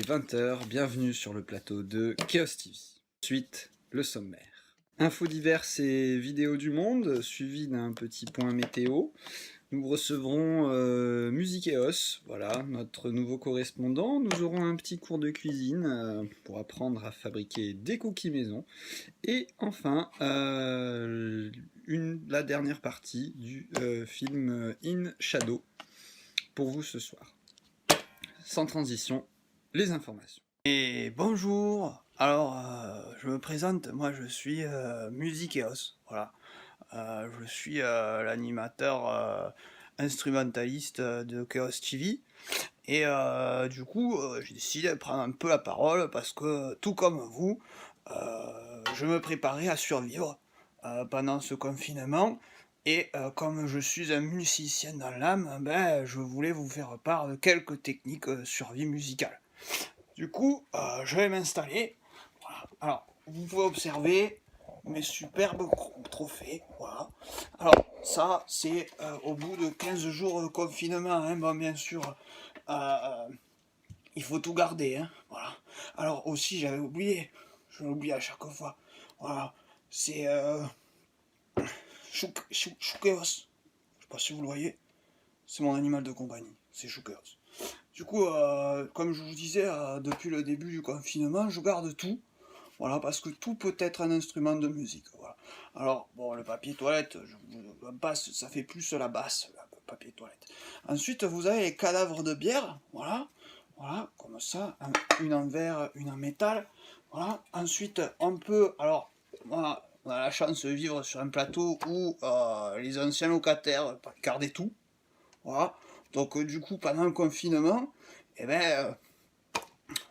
20 h, bienvenue sur le plateau de Chaos TV. Ensuite, le sommaire. Infos diverses et vidéos du monde, suivi d'un petit point météo. Nous recevrons Musiqueos, voilà, notre nouveau correspondant. Nous aurons un petit cours de cuisine pour apprendre à fabriquer des cookies maison. Et enfin, la dernière partie du film In Shadow pour vous ce soir. Sans transition, les informations. Et bonjour, alors je me présente, moi je suis Musiqueos, voilà. Je suis l'animateur instrumentaliste de Chaos TV. Et du coup, j'ai décidé de prendre un peu la parole parce que, tout comme vous, je me préparais à survivre pendant ce confinement. Et comme je suis un musicien dans l'âme, ben, je voulais vous faire part de quelques techniques survie musicale. Du coup, je vais m'installer. Voilà. Alors, vous pouvez observer mes superbes trophées, voilà. Alors, ça, c'est au bout de 15 jours de confinement, hein. Bon, bien sûr, il faut tout garder, hein, voilà. Alors, aussi, j'avais oublié, je l'oublie à chaque fois, voilà, c'est Choukeos, je sais pas si vous le voyez, c'est mon animal de compagnie, c'est Choukeos. Du coup, comme je vous disais, depuis le début du confinement, je garde tout. Voilà, parce que tout peut être un instrument de musique. Voilà. Alors, bon, le papier toilette, la basse, ça fait plus la basse, le papier toilette. Ensuite, vous avez les cadavres de bière, voilà, voilà, comme ça, une en verre, une en métal, voilà. Ensuite, on peut, alors, voilà, on a la chance de vivre sur un plateau où les anciens locataires gardaient tout, voilà. Donc, du coup, pendant le confinement, eh ben,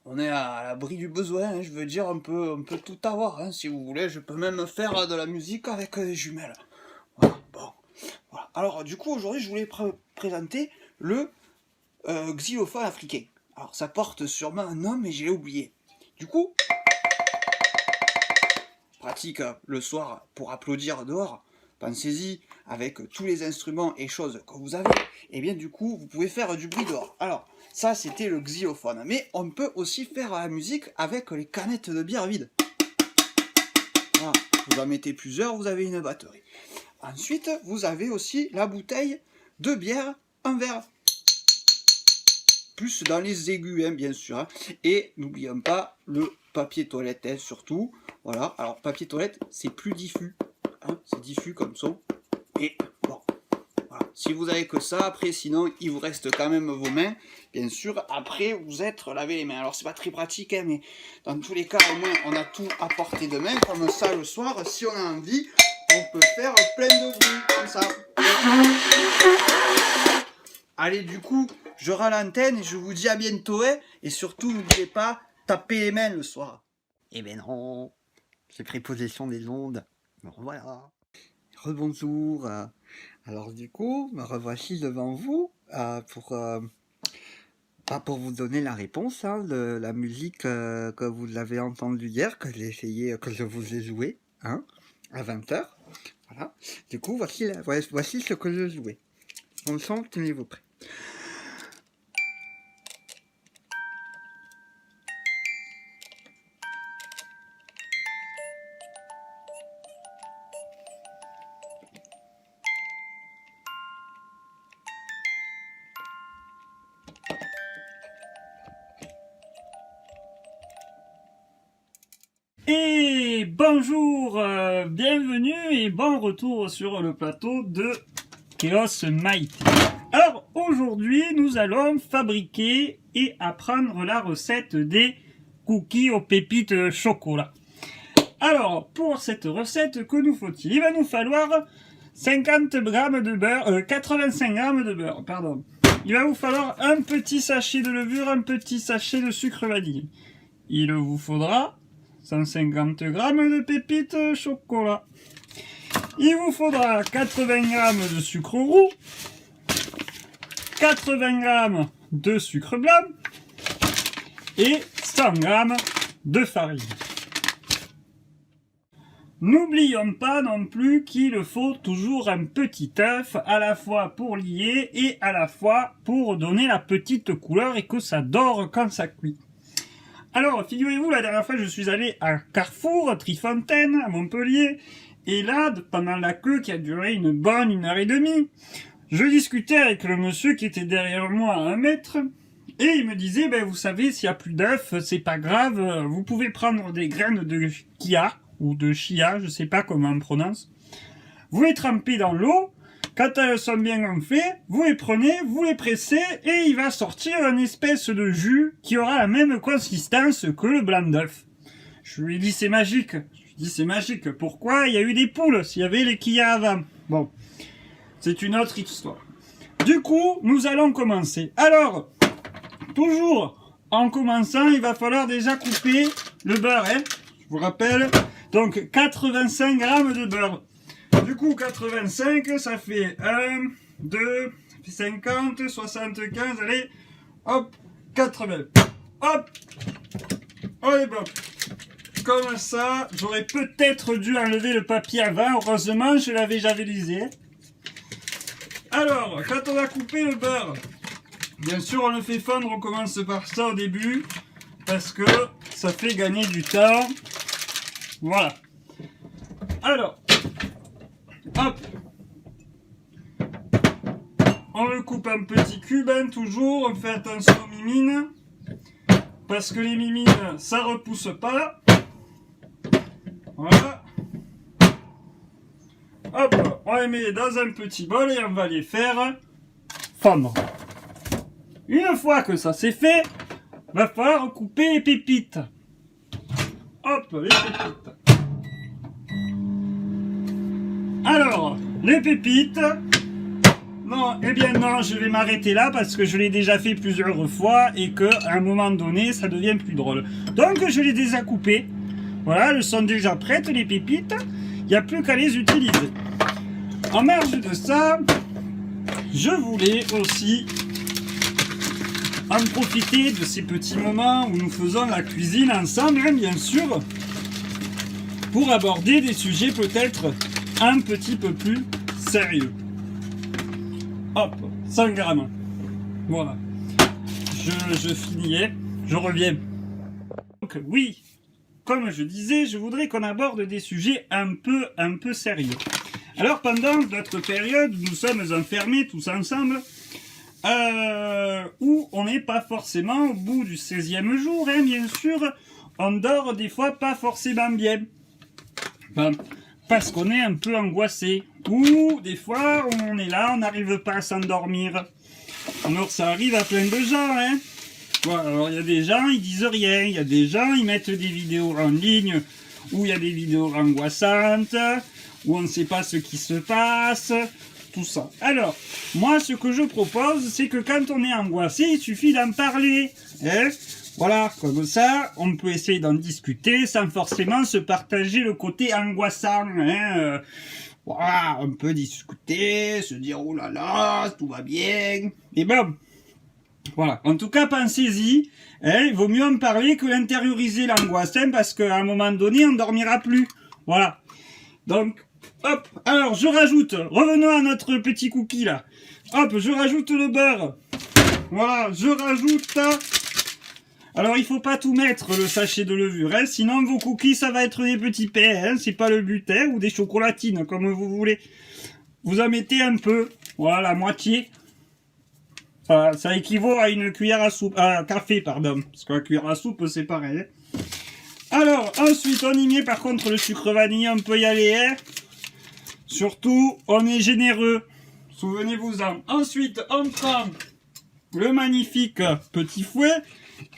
on est à l'abri du besoin, hein, je veux dire, on peut tout avoir, hein, si vous voulez, je peux même faire de la musique avec des jumelles. Voilà, bon, voilà. Alors, du coup, aujourd'hui, je voulais présenter le xylophone africain. Alors, ça porte sûrement un nom, mais je l'ai oublié. Du coup, pratique le soir pour applaudir dehors. Pensez-y, avec tous les instruments et choses que vous avez, et bien du coup, vous pouvez faire du bruit dehors. Alors, ça, c'était le xylophone. Mais on peut aussi faire la musique avec les canettes de bière vides. Voilà, vous en mettez plusieurs, vous avez une batterie. Ensuite, vous avez aussi la bouteille de bière en verre. Plus dans les aigus, hein, bien sûr. Hein. Et n'oublions pas le papier toilette, hein, surtout. Voilà, alors papier toilette, c'est plus diffus. Hein, c'est diffus comme ça. Et bon, voilà. Si vous avez que ça, après, sinon, il vous reste quand même vos mains. Bien sûr, après, vous êtes lavé les mains. Alors, c'est pas très pratique, hein, mais dans tous les cas, au moins, on a tout à portée de main. Comme ça, le soir, si on a envie, on peut faire plein de bruit, comme ça. Allez, du coup, je rends l'antenne et je vous dis à bientôt, hein, et surtout, n'oubliez pas, tapez les mains le soir. Eh ben non, j'ai pris possession des ondes. Me revoilà. Rebonjour. Alors du coup, me revoici devant vous pour vous donner la réponse hein, de la musique que vous avez entendue hier, que je vous ai joué, hein, à 20 h. Voilà. Du coup, voici ce que je jouais. On sent, tenez-vous prêts. Et bonjour, bienvenue et bon retour sur le plateau de Chaos Mighty. Alors aujourd'hui nous allons fabriquer et apprendre la recette des cookies aux pépites chocolat. Alors pour cette recette, que nous faut-il? Il va nous falloir 50 g de beurre, 85 g de beurre, pardon. Il va vous falloir un petit sachet de levure, un petit sachet de sucre vanille. Il vous faudra 150 g de pépites chocolat. Il vous faudra 80 g de sucre roux, 80 g de sucre blanc et 100 g de farine. N'oublions pas non plus qu'il faut toujours un petit œuf, à la fois pour lier et à la fois pour donner la petite couleur et que ça dore quand ça cuit. Alors, figurez-vous, la dernière fois, je suis allé à Carrefour, Trifontaine, à Montpellier, et là, pendant la queue qui a duré une bonne 1h30, je discutais avec le monsieur qui était derrière moi à 1 mètre, et il me disait, ben, vous savez, s'il n'y a plus d'œufs, c'est pas grave, vous pouvez prendre des graines de chia, ou de chia, je sais pas comment on prononce, vous les trempez dans l'eau, quand elles sont bien gonflées, vous les prenez, vous les pressez, et il va sortir une espèce de jus qui aura la même consistance que le blanc d'œuf. Je lui ai dit, c'est magique. Je lui ai dit, c'est magique. Pourquoi il y a eu des poules s'il y avait les quillas avant? Bon, c'est une autre histoire. Du coup, nous allons commencer. Alors, toujours en commençant, il va falloir déjà couper le beurre, hein. Je vous rappelle, donc 85 grammes de beurre. Du coup, 85, ça fait 1, 2, ça fait 50, 75, allez, hop, 80. Hop, allez, bon. Comme ça, j'aurais peut-être dû enlever le papier avant, heureusement, je l'avais javelisé. Alors, quand on a coupé le beurre, bien sûr, on le fait fondre, on commence par ça au début, parce que ça fait gagner du temps. Voilà. Alors, hop, on le coupe en petits cubes, hein, toujours, on fait attention aux mimines, parce que les mimines, ça repousse pas. Voilà. Hop, on les met dans un petit bol et on va les faire fondre. Une fois que ça c'est fait, va falloir couper les pépites. Hop, les pépites. Alors, les pépites, non, eh bien non, je vais m'arrêter là parce que je l'ai déjà fait plusieurs fois et qu'à un moment donné, ça devient plus drôle. Donc, je les déjà coupées. Voilà, elles sont déjà prêtes, les pépites. Il n'y a plus qu'à les utiliser. En marge de ça, je voulais aussi en profiter de ces petits moments où nous faisons la cuisine ensemble, hein, bien sûr, pour aborder des sujets peut-être un petit peu plus sérieux. Hop, 100 grammes. Voilà. Je finis, je reviens. Donc oui, comme je disais, je voudrais qu'on aborde des sujets un peu sérieux. Alors pendant notre période, nous sommes enfermés tous ensemble, où on n'est pas forcément au bout du 16e jour, hein, bien sûr, on dort des fois pas forcément bien. Bon, parce qu'on est un peu angoissé, ou des fois on est là, on n'arrive pas à s'endormir. Alors ça arrive à plein de gens, hein. Bon, alors il y a des gens, ils disent rien, il y a des gens, ils mettent des vidéos en ligne, où il y a des vidéos angoissantes, où on ne sait pas ce qui se passe, tout ça. Alors, moi ce que je propose, c'est que quand on est angoissé, il suffit d'en parler, hein. Voilà, comme ça, on peut essayer d'en discuter sans forcément se partager le côté angoissant, hein. Voilà, on peut discuter, se dire oh là là, tout va bien. Et bon, voilà. En tout cas, pensez-y. Hein, il vaut mieux en parler que l'intérioriser l'angoisse, hein, parce qu'à un moment donné, on ne dormira plus. Voilà. Donc, hop. Alors, je rajoute. Revenons à notre petit cookie là. Hop, je rajoute le beurre. Voilà, je rajoute. Alors, il faut pas tout mettre, le sachet de levure, hein, sinon vos cookies, ça va être des petits pains, hein, c'est pas le but, hein, ou des chocolatines, comme vous voulez. Vous en mettez un peu, voilà, la moitié. Enfin, ça équivaut à une cuillère à soupe, à café, pardon, parce que la cuillère à soupe, c'est pareil. Hein. Alors, ensuite, on y met par contre le sucre vanille, on peut y aller, hein. Surtout, on est généreux, souvenez-vous-en. Ensuite, on prend le magnifique petit fouet,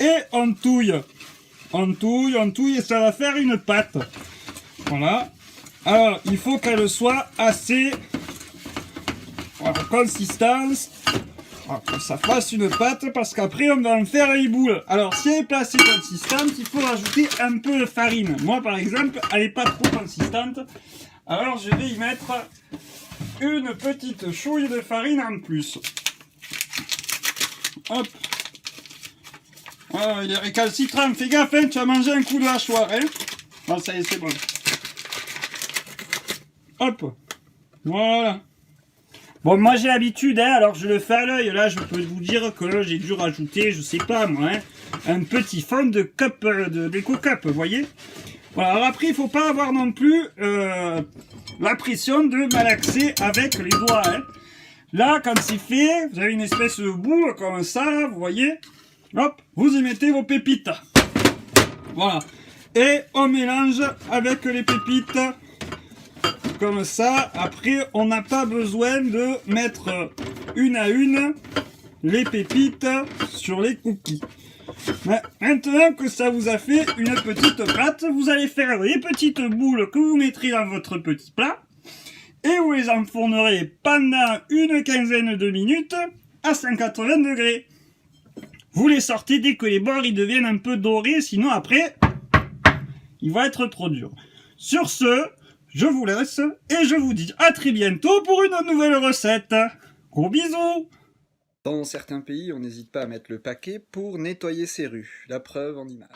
et on touille, et ça va faire une pâte. Voilà. Alors, il faut qu'elle soit assez consistance, que ça fasse une pâte, parce qu'après on va en faire les boules. Alors, si elle est pas assez consistante, il faut rajouter un peu de farine. Moi, par exemple, elle n'est pas trop consistante. Alors, je vais y mettre une petite chouille de farine en plus. Hop. Oh, il est récalcitrant, fais gaffe, hein, tu as mangé un coup de hachoir, hein. Bon, ça y est, c'est bon. Hop, voilà. Bon, moi j'ai l'habitude, hein, alors je le fais à l'œil. Là, je peux vous dire que j'ai dû rajouter, je sais pas moi, hein, un petit fond de cup, d'Eco Cup, vous voyez. Voilà, alors après, il faut pas avoir non plus la pression de malaxer avec les doigts. Hein. Là, quand c'est fait, vous avez une espèce de boule comme ça, là, vous voyez. Hop, vous y mettez vos pépites. Voilà. Et on mélange avec les pépites. Comme ça. Après, on n'a pas besoin de mettre une à une les pépites sur les cookies. Maintenant que ça vous a fait une petite pâte, vous allez faire les petites boules que vous mettrez dans votre petit plat. Et vous les enfournerez pendant une quinzaine de minutes à 180 degrés. Vous les sortez dès que les bords ils deviennent un peu dorés, sinon après, ils vont être trop durs. Sur ce, je vous laisse et je vous dis à très bientôt pour une nouvelle recette. Gros bisous! Dans certains pays, on n'hésite pas à mettre le paquet pour nettoyer ses rues. La preuve en image.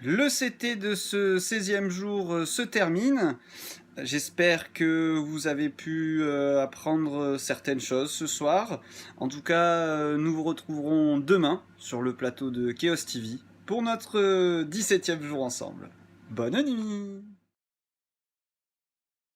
Le CT de ce 16e jour se termine. J'espère que vous avez pu apprendre certaines choses ce soir. En tout cas, nous vous retrouverons demain sur le plateau de Chaos TV pour notre 17e jour ensemble. Bonne nuit!